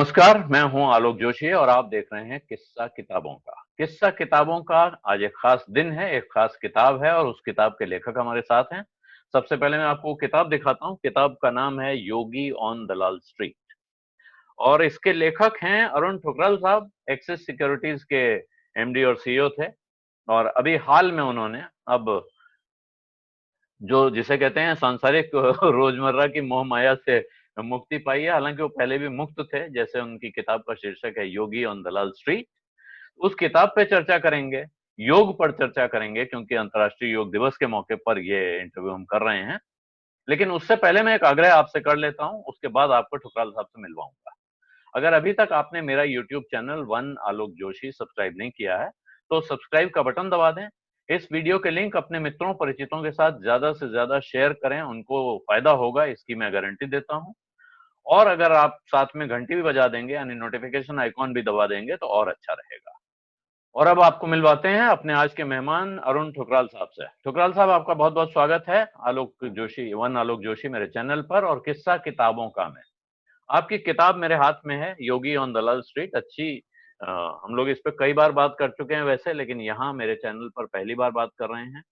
नमस्कार, मैं हूं आलोक जोशी और आप देख रहे हैं किस्सा किताबों का। किस्सा किताबों का आज एक खास दिन है, एक खास किताब है और उस किताब के लेखक हमारे साथ हैं। सबसे पहले मैं आपको किताब दिखाता हूं। किताब का नाम है योगी ऑन दलाल स्ट्रीट और इसके लेखक हैं अरुण ठुकराल साहब। एक्सिस सिक्योरिटीज के एमडी और सीईओ थे और अभी हाल में उन्होंने अब जो जिसे कहते हैं सांसारिक रोजमर्रा की मोह माया से मुक्ति पाई है। हालांकि वो पहले भी मुक्त थे, जैसे उनकी किताब का शीर्षक है योगी ऑन दलाल स्ट्रीट। उस किताब पे चर्चा करेंगे, योग पर चर्चा करेंगे, क्योंकि अंतर्राष्ट्रीय योग दिवस के मौके पर ये इंटरव्यू हम कर रहे हैं। लेकिन उससे पहले मैं एक आग्रह आपसे कर लेता हूं, उसके बाद आपको ठुकराल साहब से मिलवाऊंगा। अगर अभी तक आपने मेरा यूट्यूब चैनल वन आलोक जोशी सब्सक्राइब नहीं किया है तो सब्सक्राइब का बटन दबा दें। इस वीडियो के लिंक अपने मित्रों परिचितों के साथ ज्यादा से ज्यादा शेयर करें, उनको फायदा होगा, इसकी मैं गारंटी देता हूं। और अगर आप साथ में घंटी भी बजा देंगे यानी नोटिफिकेशन आइकॉन भी दबा देंगे तो और अच्छा रहेगा। और अब आपको मिलवाते हैं अपने आज के मेहमान अरुण ठुकराल साहब से। ठुकराल साहब, आपका बहुत बहुत स्वागत है आलोक जोशी, वन आलोक जोशी मेरे चैनल पर और किस्सा किताबों का में। आपकी किताब मेरे हाथ में है योगी ऑन दलाल स्ट्रीट। अच्छी हम लोग इस पे कई बार बात कर चुके हैं वैसे, लेकिन यहाँ मेरे चैनल पर पहली बार बात कर रहे हैं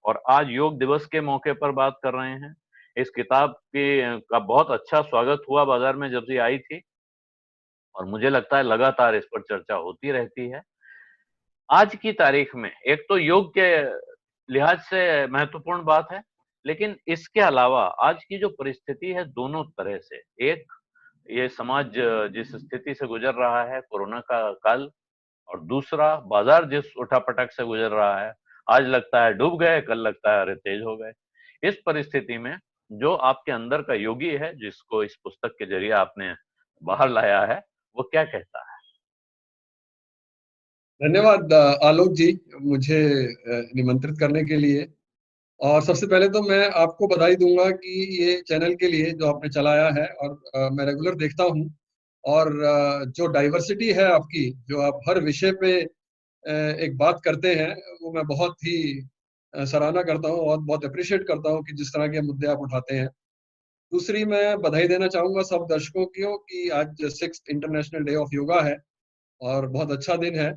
और आज योग दिवस के मौके पर बात कर रहे हैं। इस किताब की का बहुत अच्छा स्वागत हुआ बाजार में जब ये आई थी और मुझे लगता है लगातार इस पर चर्चा होती रहती है। आज की तारीख में एक तो योग के लिहाज से महत्वपूर्ण बात है, लेकिन इसके अलावा आज की जो परिस्थिति है दोनों तरह से, एक ये समाज जिस स्थिति से गुजर रहा है कोरोना का काल, और दूसरा बाजार जिस उठापटक से गुजर रहा है, आज लगता है डूब गए, कल लगता है अरे तेज हो गए। इस परिस्थिति में जो आपके अंदर का योगी है, जिसको इस पुस्तक के जरिए आपने बाहर लाया है, वो क्या कहता है? धन्यवाद आलोक जी, मुझे निमंत्रित करने के लिए। और सबसे पहले तो मैं आपको बधाई दूंगा कि ये चैनल के लिए जो आपने चलाया है और मैं रेगुलर देखता हूँ। और जो डाइवर्सिटी है आपकी, जो आप हर विषय पे एक बात करते हैं, वो मैं बहुत ही सराहना करता हूँ और बहुत अप्रिशिएट करता हूँ कि जिस तरह के मुद्दे आप उठाते हैं। दूसरी, मैं बधाई देना चाहूंगा सब दर्शकों को कि आज 6th international day of yoga है और बहुत अच्छा दिन है।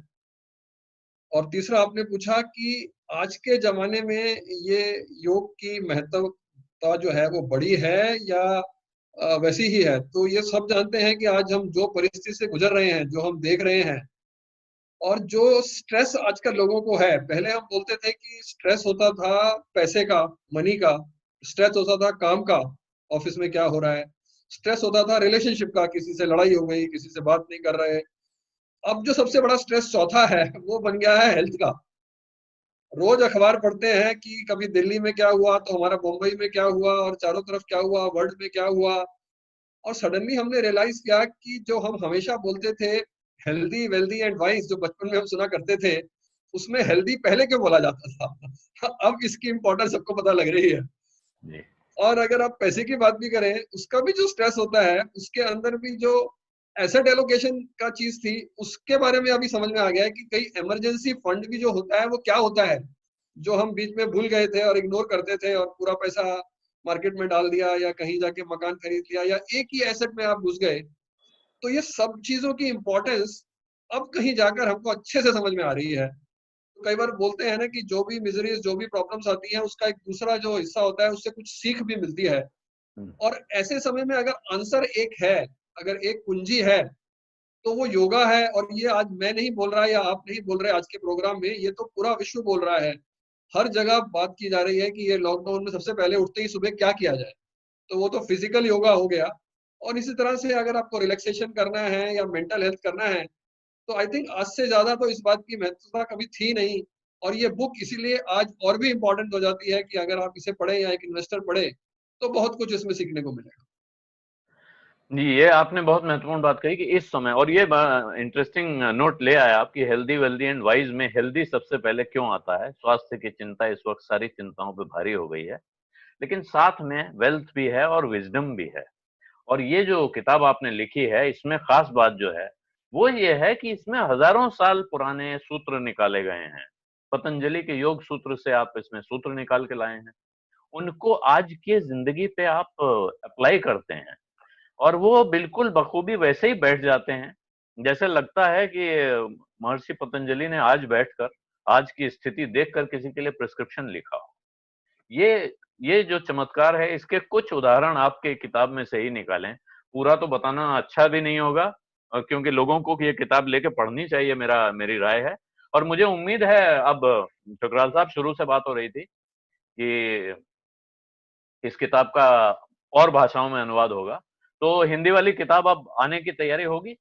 और तीसरा, आपने पूछा कि आज के जमाने में ये योग की महत्वता जो है वो बड़ी है या वैसी ही है। तो ये सब जानते हैं कि आज हम जो परिस्थिति से गुजर रहे हैं, जो हम देख रहे हैं, और जो स्ट्रेस आजकल लोगों को है। पहले हम बोलते थे कि स्ट्रेस होता था पैसे का, मनी का। स्ट्रेस होता था काम का, ऑफिस में क्या हो रहा है। स्ट्रेस होता था रिलेशनशिप का, किसी से लड़ाई हो गई, किसी से बात नहीं कर रहे। अब जो सबसे बड़ा स्ट्रेस चौथा है, वो बन गया है हेल्थ का। रोज अखबार पढ़ते हैं कि कभी दिल्ली में क्या हुआ तो हमारा मुंबई में क्या हुआ, और चारों तरफ क्या हुआ, वर्ल्ड में क्या हुआ। और सडनली हमने रियलाइज किया कि जो हम हमेशा बोलते थे हेल्दी वेल्दी एंड वाइज, जो बचपन में हम सुना करते थे, उसमें हेल्दी पहले क्यों बोला जाता था। अब इसकी इंपॉर्टेंस सबको पता लग रही है। जी। और अगर आप पैसे की बात भी करें, उसका भी जो स्ट्रेस होता है, उसके अंदर भी जो एसेट एलोकेशन का चीज थी, उसके बारे में अभी समझ में आ गया है कि कई इमरजेंसी फंड भी जो होता है वो क्या होता है, जो हम बीच में भूल गए थे और इग्नोर करते थे और पूरा पैसा मार्केट में डाल दिया या कहीं जाके मकान खरीद लिया या एक ही एसेट में आप घुस गए। तो ये सब चीजों की इंपॉर्टेंस अब कहीं जाकर हमको अच्छे से समझ में आ रही है। तो कई बार बोलते हैं ना कि जो भी मिजरीज, जो भी प्रॉब्लम्स आती हैं, उसका एक दूसरा जो हिस्सा होता है, उससे कुछ सीख भी मिलती है। हम्म। और ऐसे समय में अगर आंसर एक है, अगर एक कुंजी है, तो वो योगा है। और ये आज मैं नहीं बोल रहा या आप नहीं बोल रहे आज के प्रोग्राम में, ये तो पूरा विश्व बोल रहा है। हर जगह बात की जा रही है कि ये लॉकडाउन में सबसे पहले उठते ही सुबह क्या किया जाए। तो वो तो फिजिकल योगा हो गया। और इसी तरह से अगर आपको रिलैक्सेशन करना है या मेंटल हेल्थ करना है, तो आई थिंक आज से ज्यादा तो इस बात की महत्वता कभी थी नहीं। और ये बुक इसीलिए आज और भी इम्पोर्टेंट हो जाती है कि अगर आप इसे पढ़े या एक इन्वेस्टर पढ़े, तो बहुत कुछ इसमें सीखने को मिलेगा। जी, ये आपने बहुत महत्वपूर्ण बात कही कि इस समय, और ये इंटरेस्टिंग नोट ले आया आपकी हेल्दी वेल्दी एंड वाइज में हेल्दी सबसे पहले क्यों आता है। स्वास्थ्य की चिंता इस वक्त सारी चिंताओं पे भारी हो गई है, लेकिन साथ में वेल्थ भी है और विजडम भी है। और ये जो किताब आपने लिखी है, इसमें खास बात जो है वो ये है कि इसमें हजारों साल पुराने सूत्र निकाले गए हैं। पतंजलि के योग सूत्र से आप इसमें सूत्र निकाल के लाए हैं, उनको आज की जिंदगी पे आप अप्लाई करते हैं। और वो बिल्कुल बखूबी वैसे ही बैठ जाते हैं जैसे लगता है कि महर्षि पतंजलि ने आज बैठकर आज की स्थिति देखकर किसी के लिए प्रिस्क्रिप्शन लिखा हो। ये ये जो चमत्कार है, इसके कुछ उदाहरण आपके किताब में से ही निकालें। पूरा तो बताना अच्छा भी नहीं होगा, क्योंकि लोगों को ये किताब लेके पढ़नी चाहिए, मेरी राय है। और मुझे उम्मीद है, अब ठुकराल साहब शुरू से बात हो रही थी कि इस किताब का और भाषाओं में अनुवाद होगा, तो हिंदी वाली किताब अब आने की तैयारी होगी।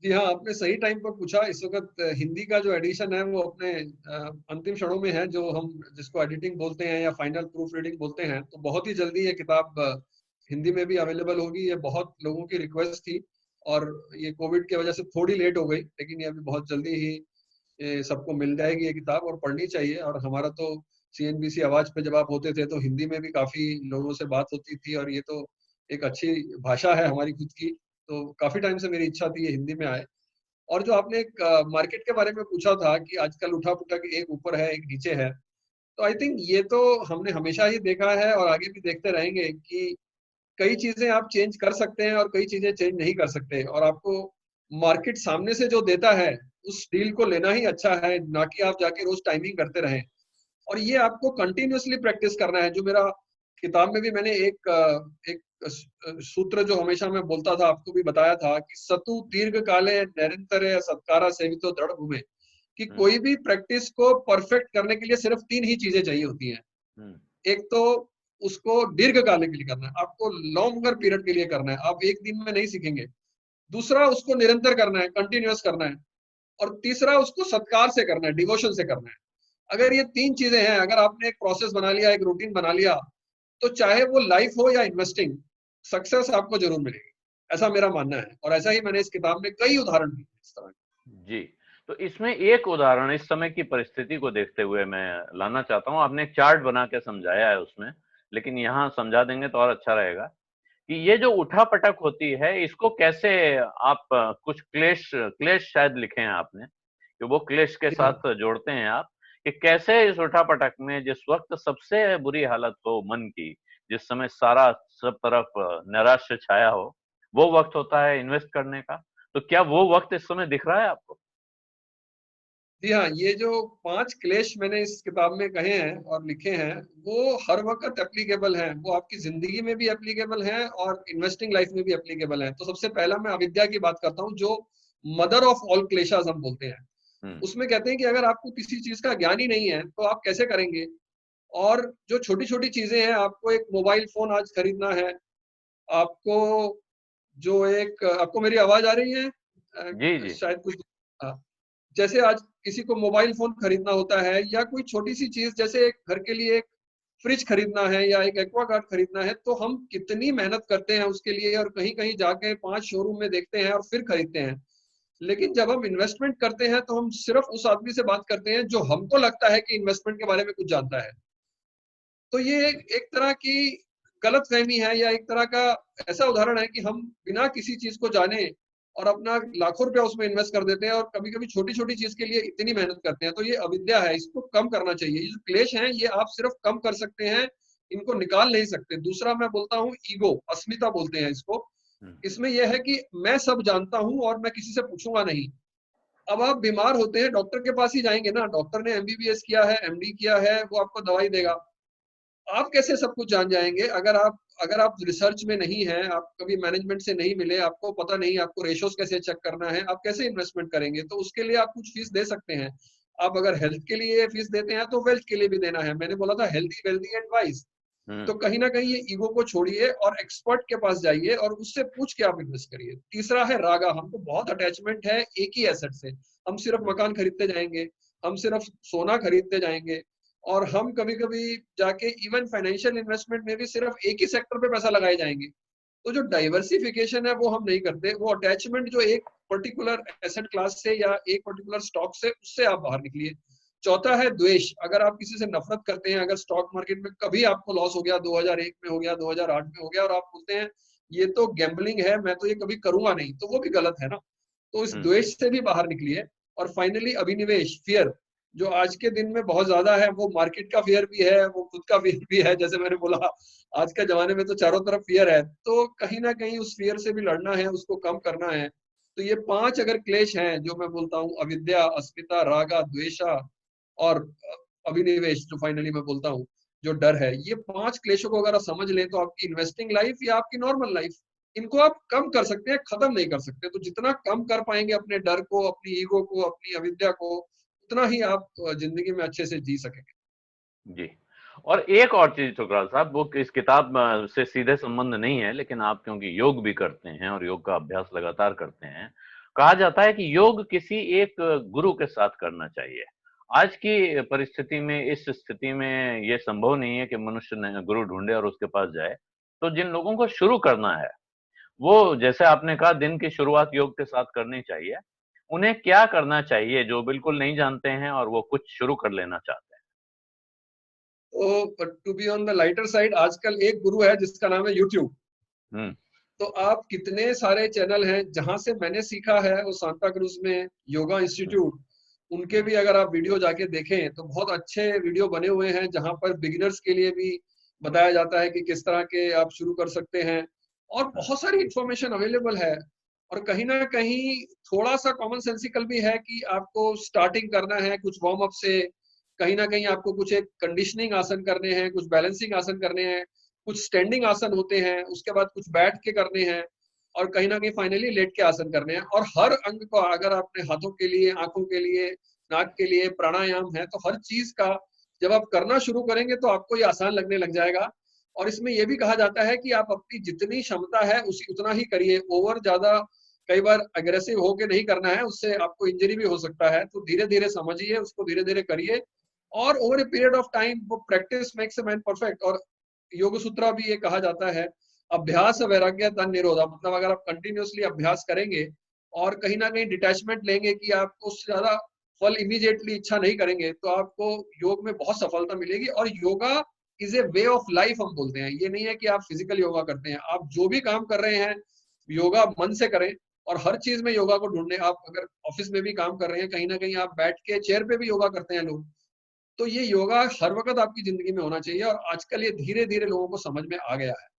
जी हाँ, आपने सही टाइम पर पूछा। इस वक्त हिंदी का जो एडिशन है वो अपने अंतिम क्षणों में है, जो हम जिसको एडिटिंग बोलते हैं या फाइनल प्रूफ रीडिंग बोलते हैं। तो बहुत ही जल्दी ये किताब हिंदी में भी अवेलेबल होगी। ये बहुत लोगों की रिक्वेस्ट थी और ये कोविड की वजह से थोड़ी लेट हो गई, लेकिन ये अभी बहुत जल्दी ही सबको मिल जाएगी ये किताब, और पढ़नी चाहिए। और हमारा तो सीएनबीसी आवाज पे जब आप होते थे तो हिंदी में भी काफी लोगों से बात होती थी, और ये तो एक अच्छी भाषा है हमारी खुद की। तो काफी टाइम से मेरी इच्छा थी ये हिंदी में आए। और जो आपने एक मार्केट के बारे में पूछा था कि आजकल उठा पुठा कि एक ऊपर है एक नीचे है, तो आई थिंक ये तो हमने हमेशा ही देखा है और आगे भी देखते रहेंगे कि कई चीजें आप चेंज कर सकते हैं और कई चीजें चेंज नहीं कर सकते। और आपको मार्केट सामने से जो देता है उस डील को लेना ही अच्छा है, ना कि आप जाके रोज टाइमिंग करते रहें। और ये आपको कंटिन्यूअसली प्रैक्टिस करना है। जो मेरा किताब में भी मैंने एक सूत्र जो हमेशा मैं बोलता था, आपको भी बताया था कि सतु दीर्घ काले निरंतर सत्कारा सेवितो दृढ़ भूमि, कि हम्म। कोई भी प्रैक्टिस को परफेक्ट करने के लिए सिर्फ तीन ही चीजें चाहिए होती हैं। हम्म। एक तो उसको दीर्घ काल के लिए करना है, आपको लॉन्गर पीरियड के लिए करना है, आप एक दिन में नहीं सीखेंगे। दूसरा, उसको निरंतर करना है, कंटिन्यूअस करना है। और तीसरा, उसको सत्कार से करना है, डिवोशन से करना है। अगर हम्म। ये तीन चीजें हैं, अगर आपने एक प्रोसेस बना लिया, एक रूटीन बना लिया, तो चाहे वो लाइफ हो या इन्वेस्टिंग, सक्सेस आपको जरूर मिलेगी। ऐसा मेरा मानना है, और ऐसा ही मैंने इस किताब में कई उदाहरण दिए इस तरह के। जी, तो इसमें एक उदाहरण इस समय की परिस्थिति को देखते हुए मैं लाना चाहता हूँ। आपने एक चार्ट बना के समझाया है उसमें, लेकिन यहाँ समझा देंगे तो और अच्छा रहेगा कि ये जो उठा-पटक होती है, इसको कैसे आप कुछ क्लेश क्लेश शायद लिखे हैं आपने, कि वो क्लेश के जी हाँ। साथ जोड़ते हैं आप, कि कैसे इस उठा-पटक में जिस वक़्त सबसे बुरी हालत हो मन की, जिस समय सारा सब तरफ नैराश्य छाया हो, वो वक़्त होता है इन्वेस्ट करने का। तो क्या वो वक़्त इस समय दिख रहा है आपको? जी हाँ, ये जो 5 क्लेश मैंने इस किताब में कहे हैं और लिखे हैं, वो हर वक्त एप्लीकेबल हैं। वो आपकी जिंदगी में भी एप्लीकेबल हैं और इन्वेस्टिंग लाइफ में भी एप्लीकेबल हैं। तो सबसे पहला मैं अविद्या की बात करता हूँ, जो मदर ऑफ ऑल क्लेशेस हम बोलते हैं। हुँ। उसमें कहते हैं कि अगर आपको किसी चीज का ज्ञान ही नहीं है तो आप कैसे करेंगे। और जो छोटी छोटी चीजें हैं, आपको एक मोबाइल फोन आज खरीदना है, आपको जो एक आपको मेरी आवाज आ रही है? जी, जी। शायद कुछ। हाँ, जैसे आज किसी को मोबाइल फोन खरीदना होता है, या कोई छोटी सी चीज जैसे एक घर के लिए एक फ्रिज खरीदना है या एक एक्वागार्ड खरीदना है, तो हम कितनी मेहनत करते हैं उसके लिए, और कहीं कहीं जाके 5 शोरूम में देखते हैं और फिर खरीदते हैं। लेकिन जब हम इन्वेस्टमेंट करते हैं तो हम सिर्फ उस आदमी से बात करते हैं जो हमको लगता है कि इन्वेस्टमेंट के बारे में कुछ जानता है। तो ये एक तरह की गलत फहमी है, या एक तरह का ऐसा उदाहरण है कि हम बिना किसी चीज को जाने और अपना लाखों रुपया उसमें इन्वेस्ट कर देते हैं, और कभी कभी छोटी छोटी चीज के लिए इतनी मेहनत करते हैं। तो ये अविद्या है, इसको कम करना चाहिए। ये जो क्लेश हैं, ये आप सिर्फ कम कर सकते हैं, इनको निकाल नहीं सकते। दूसरा मैं बोलता हूँ ईगो, अस्मिता बोलते हैं इसको। हुँ। इसमें यह है कि मैं सब जानता हूँ और मैं किसी से पूछूंगा नहीं। अब आप बीमार होते हैं, डॉक्टर के पास ही जाएंगे ना। डॉक्टर ने एमबीबीएस किया है, एमडी किया है, वो आपको दवाई देगा। आप कैसे सब कुछ जान जाएंगे अगर आप रिसर्च में नहीं है, आप कभी मैनेजमेंट से नहीं मिले, आपको पता नहीं आपको रेशोस कैसे चेक करना है, आप कैसे इन्वेस्टमेंट करेंगे। तो उसके लिए आप कुछ फीस दे सकते हैं। आप अगर हेल्थ के लिए फीस देते हैं तो वेल्थ के लिए भी देना है। मैंने बोला था हेल्दी वेल्दी एंड वाइज। हुँ। तो कहीं ना कहीं ये ईगो को छोड़िए और एक्सपर्ट के पास जाइए और उससे पूछ के आप इन्वेस्ट करिए। तीसरा है रागा। हमको बहुत अटैचमेंट है एक ही एसेट से। हम सिर्फ हुँ। मकान खरीदते जाएंगे, हम सिर्फ सोना खरीदते जाएंगे, और हम कभी कभी जाके इवन फाइनेंशियल इन्वेस्टमेंट में भी सिर्फ एक ही सेक्टर पे पैसा लगाए जाएंगे। तो जो डाइवर्सिफिकेशन है वो हम नहीं करते। वो अटैचमेंट जो एक पर्टिकुलर एसेट क्लास से या एक पर्टिकुलर स्टॉक से, उससे आप बाहर निकलिए। चौथा है द्वेष। अगर आप किसी से नफरत करते हैं, अगर स्टॉक मार्केट में कभी आपको लॉस हो गया, 2001 में हो गया, 2008 में हो गया, और आप बोलते हैं ये तो गैम्बलिंग है, मैं तो ये कभी करूंगा नहीं, तो वो भी गलत है ना। तो इस हुँ। द्वेष से भी बाहर निकलिए। और फाइनली अभिनिवेश, फियर। जो आज के दिन में बहुत ज्यादा है, वो मार्केट का फियर भी है, वो खुद का फियर भी है। जैसे मैंने बोला, आज के जमाने में तो चारों तरफ फियर है, तो कहीं ना कहीं उस फियर से भी लड़ना है, उसको कम करना है। तो ये 5 अगर क्लेश हैं जो मैं बोलता हूँ, अविद्या, अस्मिता, रागा, द्वेषा और अभिनिवेश, जो फाइनली मैं बोलता हूँ, जो डर है, ये 5 क्लेशों को अगर आप समझ लें तो आपकी इन्वेस्टिंग लाइफ या आपकी नॉर्मल लाइफ, इनको आप कम कर सकते हैं, खत्म नहीं कर सकते। तो जितना कम कर पाएंगे अपने डर को, अपनी ईगो को, अपनी अविद्या को, उतना ही आप जिंदगी में अच्छे से जी सकेंगे। जी। और एक और चीज ठुकराल साहब, वो इस किताब से सीधे संबंध नहीं है, लेकिन आप क्योंकि योग भी करते हैं और योग का अभ्यास लगातार करते हैं, कहा जाता है कि योग किसी एक गुरु के साथ करना चाहिए। आज की परिस्थिति में, इस स्थिति में ये संभव नहीं है कि मनुष्य ने गुरु ढूंढे और उसके पास जाए। तो जिन लोगों को शुरू करना है, वो जैसे आपने कहा दिन की शुरुआत योग के साथ करनी चाहिए, उन्हें क्या करना चाहिए जो बिल्कुल नहीं जानते हैं और वो कुछ शुरू कर लेना चाहते तो to be on the lighter side, आजकल एक गुरु है जिसका नाम है यूट्यूब। हैं? तो आप कितने सारे चैनल हैं, जहां से मैंने सीखा है वो सांता क्रूज में योगा हम्म, इंस्टीट्यूट, उनके हम्म, भी अगर आप वीडियो जाके देखें तो बहुत अच्छे वीडियो बने हुए हैं, जहां पर बिगिनर्स के लिए भी बताया जाता है कि किस तरह के आप शुरू कर सकते हैं, और हम्म, बहुत सारी इंफॉर्मेशन अवेलेबल है। और कहीं ना कहीं थोड़ा सा कॉमन सेंसिकल भी है कि आपको स्टार्टिंग करना है कुछ वार्म अप से, कहीं ना कहीं आपको कुछ एक कंडीशनिंग आसन करने हैं, कुछ बैलेंसिंग आसन करने हैं, कुछ स्टैंडिंग आसन होते हैं, उसके बाद कुछ बैठ के करने हैं, और कहीं ना कहीं फाइनली लेट के आसन करने हैं। और हर अंग को अगर आपने हाथों के लिए, आंखों के लिए, नाक के लिए प्राणायाम है, तो हर चीज का जब आप करना शुरू करेंगे तो आपको ये आसान लगने लग जाएगा। और इसमें यह भी कहा जाता है कि आप अपनी जितनी क्षमता है उसी उतना ही करिए, ओवर ज्यादा कई बार अग्रेसिव होके नहीं करना है, उससे आपको इंजरी भी हो सकता है। तो धीरे धीरे समझिए उसको, धीरे धीरे करिए, और over a period of time वो practice makes a man perfect. और योग सूत्रा भी ये कहा जाता है, अभ्यास वैराग्य तन निरोधा, मतलब अगर आप कंटिन्यूअसली अभ्यास करेंगे और कहीं ना कहीं डिटैचमेंट लेंगे कि आपको उससे ज्यादा फल इमीडिएटली इच्छा नहीं करेंगे, तो आपको योग में बहुत सफलता मिलेगी। और yoga is a way of life हम बोलते हैं, ये नहीं है कि आप फिजिकल योगा करते हैं, आप जो भी काम कर रहे हैं योगा मन से करें। और हर चीज में योगा को ढूंढने, आप अगर ऑफिस में भी काम कर रहे हैं, कहीं ना कहीं आप बैठ के चेयर पे भी योगा करते हैं लोग, तो ये योगा हर वक्त आपकी जिंदगी में होना चाहिए। और आजकल ये धीरे धीरे लोगों को समझ में आ गया है।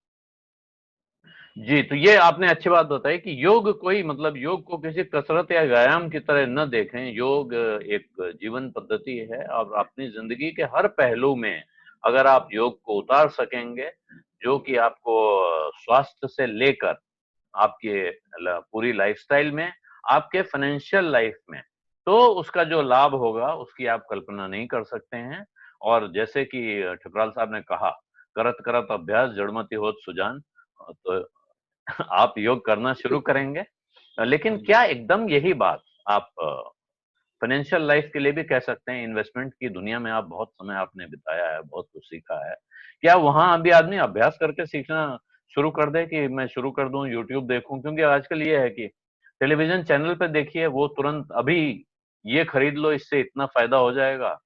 जी, तो ये आपने अच्छी बात बताई कि योग कोई, मतलब योग को किसी कसरत या व्यायाम की तरह न देखें। योग एक जीवन पद्धति है और अपनी जिंदगी के हर पहलू में अगर आप योग को उतार सकेंगे, जो कि आपको स्वास्थ्य से लेकर आपके पूरी लाइफस्टाइल में, आपके फाइनेंशियल लाइफ में, तो उसका जो लाभ होगा उसकी आप कल्पना नहीं कर सकते हैं। और जैसे कि ठुकराल साहब ने कहा, करत करत अभ्यास जड़मति होत सुजान, तो आप योग करना शुरू करेंगे। लेकिन हाँ जी। क्या एकदम यही बात आप फाइनेंशियल लाइफ के लिए भी कह सकते हैं? इन्वेस्टमेंट की दुनिया में आप बहुत समय आपने बिताया है, बहुत कुछ सीखा है। क्या वहां अभी आदमी अभ्यास करके सीखना शुरू कर दे कि मैं शुरू कर दूं यूट्यूब देखूं? क्योंकि आजकल ये है कि टेलीविजन चैनल पे देखिए, वो तुरंत अभी ये खरीद लो, इससे इतना फायदा हो जाएगा,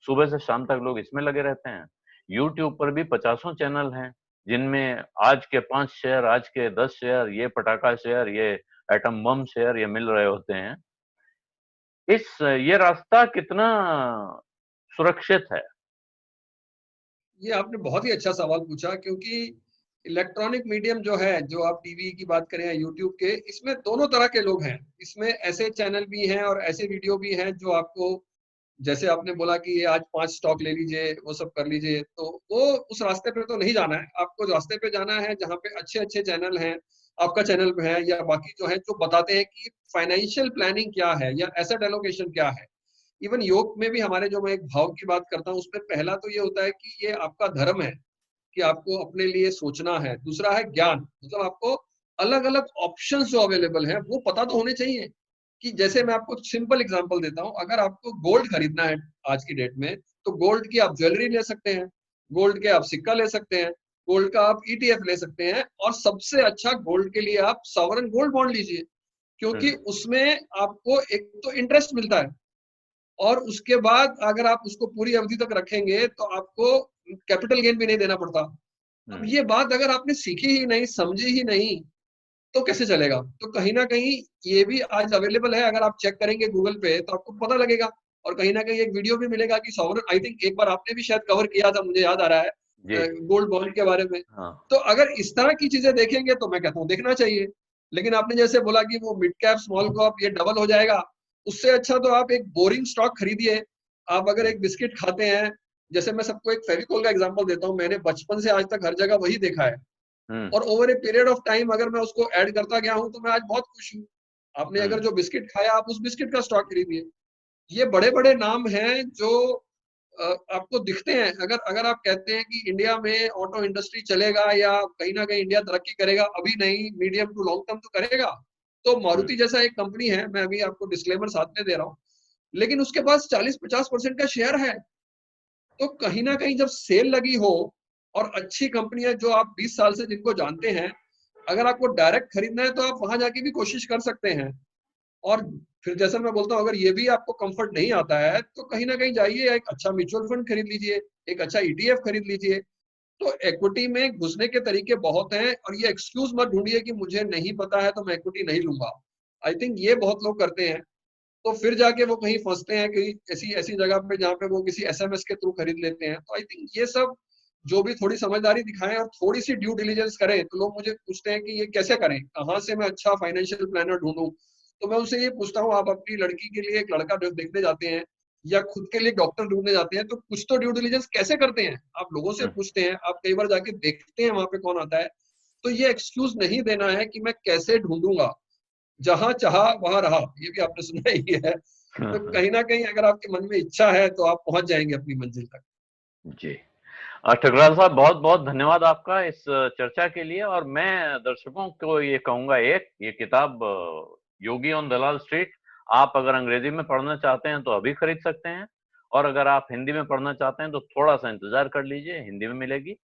सुबह से शाम तक लोग इसमें लगे रहते हैं। यूट्यूब पर भी पचासों चैनल हैं, जिनमें आज के 5 शेयर, आज के 10 शेयर, ये पटाखा शेयर, ये एटम बम शेयर, ये मिल रहे होते हैं। ये रास्ता कितना सुरक्षित है? ये आपने बहुत ही अच्छा सवाल पूछा, क्योंकि इलेक्ट्रॉनिक मीडियम जो है, जो आप टीवी की बात करें या यूट्यूब के, इसमें दोनों तरह के लोग हैं। इसमें ऐसे चैनल भी हैं और ऐसे वीडियो भी हैं जो आपको, जैसे आपने बोला कि ये आज 5 स्टॉक ले लीजिए, वो सब कर लीजिए, तो वो उस रास्ते पे तो नहीं जाना है। आपको रास्ते पे जाना है जहाँ पे अच्छे अच्छे चैनल हैं, आपका चैनल है या बाकी जो है, जो बताते हैं कि फाइनेंशियल प्लानिंग क्या है या एसेट एलोकेशन क्या है। इवन योग में भी हमारे, जो मैं एक भाव की बात करता हूँ, उसमें पहला तो ये होता है कि ये आपका धर्म है कि आपको अपने लिए सोचना है। दूसरा है ज्ञान, मतलब आपको अलग अलग ऑप्शंस जो अवेलेबल हैं वो पता तो होने चाहिए। कि जैसे मैं आपको सिंपल एग्जांपल देता हूँ, अगर आपको गोल्ड खरीदना है आज की डेट में, तो गोल्ड की आप ज्वेलरी ले सकते हैं, गोल्ड के आप सिक्का ले सकते हैं, गोल्ड का आप ईटीएफ ले सकते हैं, और सबसे अच्छा गोल्ड के लिए आप सॉवरेन गोल्ड बॉन्ड लीजिए, क्योंकि हम्म, उसमें आपको एक तो इंटरेस्ट मिलता है, और उसके बाद अगर आप उसको पूरी अवधि तक रखेंगे तो आपको कैपिटल गेन भी नहीं देना पड़ता। अब हम्म, ये बात अगर आपने सीखी ही नहीं, समझी ही नहीं, तो कैसे चलेगा? तो कहीं ना कहीं ये भी आज अवेलेबल है, अगर आप चेक करेंगे गूगल पे तो आपको पता लगेगा। और कहीं ना कहीं एक वीडियो भी मिलेगा कि सॉवरेन, आई थिंक एक बार आपने भी शायद कवर किया था, मुझे याद आ रहा जी। है, गोल्ड बॉन्ड के बारे में। हाँ। तो अगर इस तरह की चीजें देखेंगे तो मैं कहता हूँ देखना चाहिए। लेकिन आपने जैसे बोला कि वो मिड कैप स्मॉल कैप ये डबल हो जाएगा, उससे अच्छा तो आप एक बोरिंग स्टॉक खरीदिए। आप अगर एक बिस्किट खाते हैं, जैसे मैं सबको एक फेविकोल का एग्जांपल देता हूँ, मैंने बचपन से आज तक हर जगह वही देखा है, हम्म। और over a period of time अगर मैं उसको ऐड करता गया हूं तो मैं आज बहुत खुश हूँ। आपने अगर हम्म। जो बिस्किट खाया, आप उस बिस्किट का स्टॉक खरीदिए। ये बड़े बड़े नाम हैं जो आपको दिखते हैं। अगर अगर आप कहते हैं कि इंडिया में ऑटो इंडस्ट्री चलेगा या कहीं ना कहीं इंडिया तरक्की करेगा, अभी नहीं, मीडियम टू लॉन्ग टर्म तो करेगा। तो हम्म। मारुति जैसा एक कंपनी है, मैं अभी आपको डिस्क्लेमर साथ में दे रहा हूँ, लेकिन उसके पास 40-50% का शेयर है। तो कहीं ना कहीं जब सेल लगी हो, और अच्छी कंपनियां जो आप 20 साल से जिनको जानते हैं, अगर आपको डायरेक्ट खरीदना है तो आप वहां जाके भी कोशिश कर सकते हैं। और फिर जैसा मैं बोलता हूँ, अगर ये भी आपको कंफर्ट नहीं आता है तो कहीं ना कहीं जाइए, एक अच्छा म्यूचुअल फंड खरीद लीजिए, एक अच्छा ईटीएफ खरीद लीजिए। तो इक्विटी में घुसने के तरीके बहुत हैं, और ये एक्सक्यूज मत ढूंढिए कि मुझे नहीं पता है तो मैं इक्विटी नहीं लूंगा। आई थिंक ये बहुत लोग करते हैं, तो फिर जाके वो कहीं फंसते हैं कि ऐसी ऐसी जगह पे जहाँ पे वो किसी एसएमएस के थ्रू खरीद लेते हैं। तो आई थिंक ये सब जो भी थोड़ी समझदारी दिखाएं और थोड़ी सी ड्यू डिलीजेंस करें। तो लोग मुझे पूछते हैं कि ये कैसे करें, कहाँ से मैं अच्छा फाइनेंशियल प्लानर ढूंढूं। तो मैं उनसे ये पूछता हूँ, आप अपनी लड़की के लिए एक लड़का देखने जाते हैं या खुद के लिए डॉक्टर ढूंढने जाते हैं, तो कुछ तो ड्यू डिलीजेंस कैसे करते हैं, आप लोगों से हम्म। पूछते हैं, आप कई बार जाके देखते हैं वहां पे कौन आता है। तो ये एक्सक्यूज नहीं देना है कि मैं कैसे ढूंढूंगा, जहां चाहा वहां रहा, ये भी आपने सुना ही है। तो कहीं ना कहीं अगर आपके मन में इच्छा है तो आप पहुंच जाएंगे अपनी मंजिल तक। जी। ठकराल साहब, बहुत बहुत धन्यवाद आपका इस चर्चा के लिए। और मैं दर्शकों को ये कहूंगा, एक ये किताब योगी ऑन दलाल स्ट्रीट, आप अगर अंग्रेजी में पढ़ना चाहते हैं तो अभी खरीद सकते हैं, और अगर आप हिंदी में पढ़ना चाहते हैं तो थोड़ा सा इंतजार कर लीजिए, हिंदी में मिलेगी।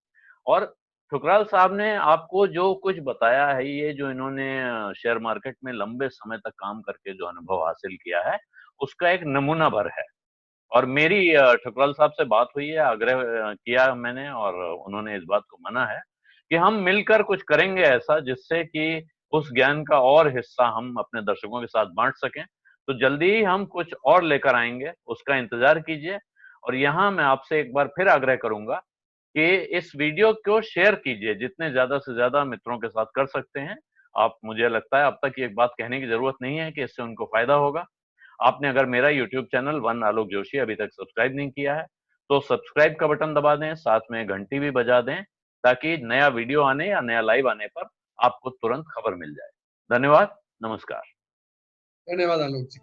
और ठुकराल साहब ने आपको जो कुछ बताया है, ये जो इन्होंने शेयर मार्केट में लंबे समय तक काम करके जो अनुभव हासिल किया है, उसका एक नमूना भर है। और मेरी ठुकराल साहब से बात हुई है, आग्रह किया मैंने, और उन्होंने इस बात को माना है कि हम मिलकर कुछ करेंगे ऐसा जिससे कि उस ज्ञान का और हिस्सा हम अपने दर्शकों के साथ बांट सकें। तो जल्दी ही हम कुछ और लेकर आएंगे, उसका इंतजार कीजिए। और यहाँ मैं आपसे एक बार फिर आग्रह करूंगा कि इस वीडियो को शेयर कीजिए, जितने ज्यादा से ज्यादा मित्रों के साथ कर सकते हैं आप। मुझे लगता है अब तक ये बात कहने की जरूरत नहीं है कि इससे उनको फायदा होगा। आपने अगर मेरा यूट्यूब चैनल वन आलोक जोशी अभी तक सब्सक्राइब नहीं किया है तो सब्सक्राइब का बटन दबा दें, साथ में घंटी भी बजा दें, ताकि नया वीडियो आने या नया लाइव आने पर आपको तुरंत खबर मिल जाए। धन्यवाद। नमस्कार। धन्यवाद आलोक जी।